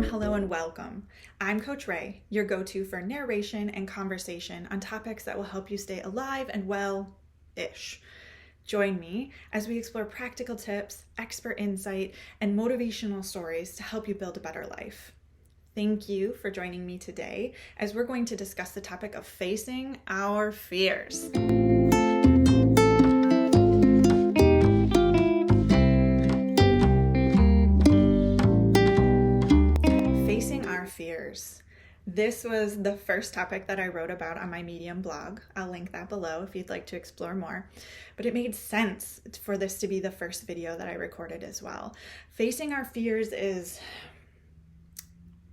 hello, and welcome. I'm Coach Rae, your go-to for narration and conversation on topics that will help you stay alive and well-ish. Join me as we explore practical tips, expert insight, and motivational stories to help you build a better life. Thank you for joining me today as we're going to discuss the topic of facing our fears. Facing our fears. This was the first topic that I wrote about on my Medium blog. I'll link that below if you'd like to explore more. But it made sense for this to be the first video that I recorded as well. Facing our fears is...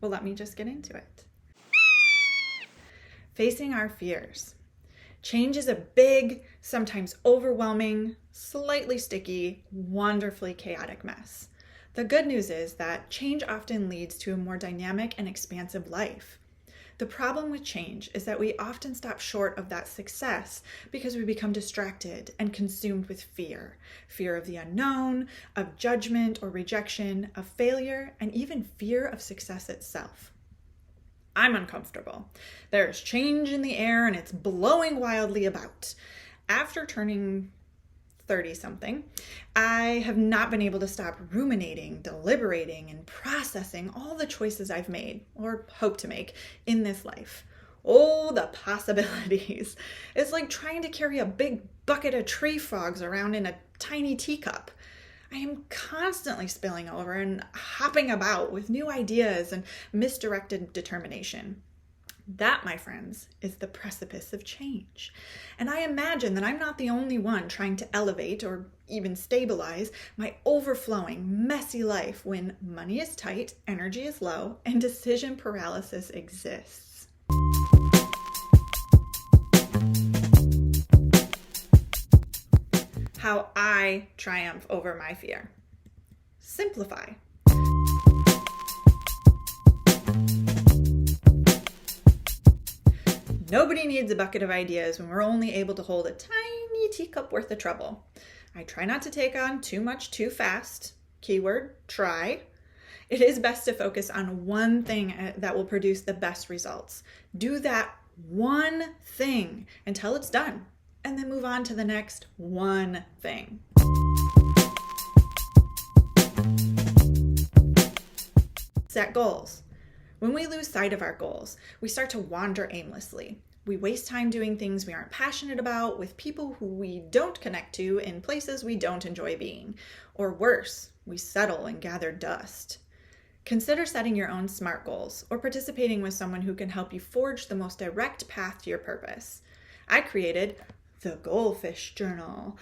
well, let me just get into it. Facing our fears. Change is a big, sometimes overwhelming, slightly sticky, wonderfully chaotic mess. The good news is that change often leads to a more dynamic and expansive life. The problem with change is that we often stop short of that success because we become distracted and consumed with fear. Fear of the unknown, of judgment or rejection, of failure, and even fear of success itself. I'm uncomfortable. There's change in the air and it's blowing wildly about. After turning 30-something, I have not been able to stop ruminating, deliberating, and processing all the choices I've made or hope to make in this life. Oh, the possibilities. It's like trying to carry a big bucket of tree frogs around in a tiny teacup. I am constantly spilling over and hopping about with new ideas and misdirected determination. That, my friends, is the precipice of change. And I imagine that I'm not the only one trying to elevate or even stabilize my overflowing, messy life when money is tight, energy is low, and decision paralysis exists. How I triumph over my fear. Simplify. Nobody needs a bucket of ideas when we're only able to hold a tiny teacup worth of trouble. I try not to take on too much too fast. Keyword, try. It is best to focus on one thing that will produce the best results. Do that one thing until it's done, and then move on to the next one thing. Set goals. When we lose sight of our goals, we start to wander aimlessly. We waste time doing things we aren't passionate about with people who we don't connect to in places we don't enjoy being. Or worse, we settle and gather dust. Consider setting your own SMART goals or participating with someone who can help you forge the most direct path to your purpose. I created the Goldfish Journal,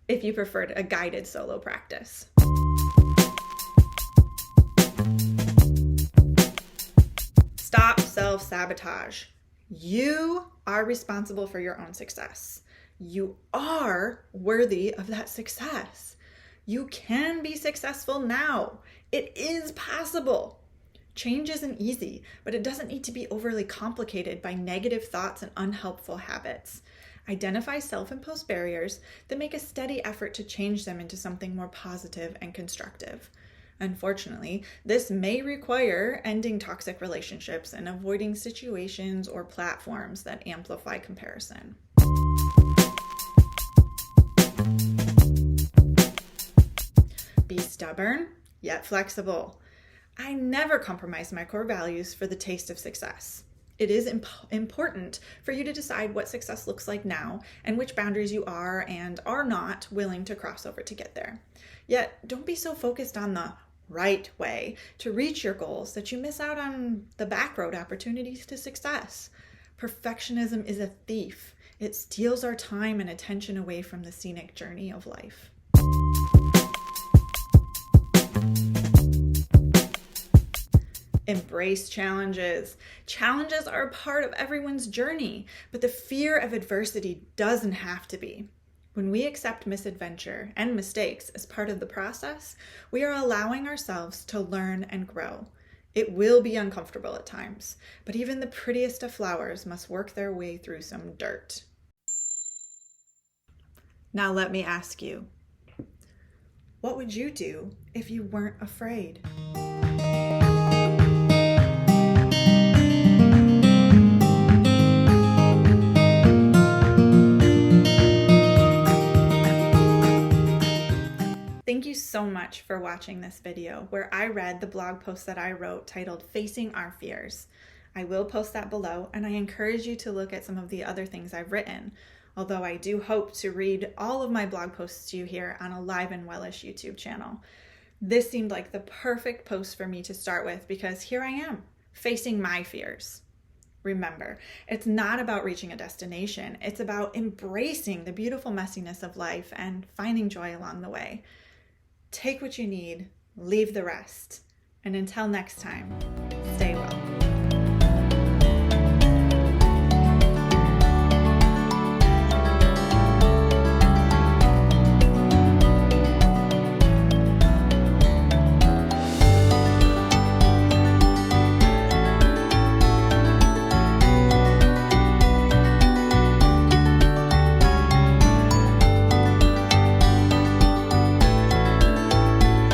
if you preferred a guided solo practice. Stop self-sabotage. You are responsible for your own success. You are worthy of that success. You can be successful now. It is possible. Change isn't easy, but it doesn't need to be overly complicated by negative thoughts and unhelpful habits. Identify self-imposed barriers, then make a steady effort to change them into something more positive and constructive. Unfortunately, this may require ending toxic relationships and avoiding situations or platforms that amplify comparison. Be stubborn, yet flexible. I never compromise my core values for the taste of success. It is important for you to decide what success looks like now and which boundaries you are and are not willing to cross over to get there. Yet, don't be so focused on the right way to reach your goals that you miss out on the backroad opportunities to success. Perfectionism is a thief. It steals our time and attention away from the scenic journey of life. Embrace challenges. Challenges are a part of everyone's journey, but the fear of adversity doesn't have to be. When we accept misadventure and mistakes as part of the process, we are allowing ourselves to learn and grow. It will be uncomfortable at times, but even the prettiest of flowers must work their way through some dirt. Now let me ask you, what would you do if you weren't afraid? Thank you so much for watching this video where I read the blog post that I wrote titled Facing Our Fears. I will post that below, and I encourage you to look at some of the other things I've written, although I do hope to read all of my blog posts to you here on Alive and Wellish YouTube channel. This seemed like the perfect post for me to start with because here I am, facing my fears. Remember, it's not about reaching a destination. It's about embracing the beautiful messiness of life and finding joy along the way. Take what you need, leave the rest. And until next time,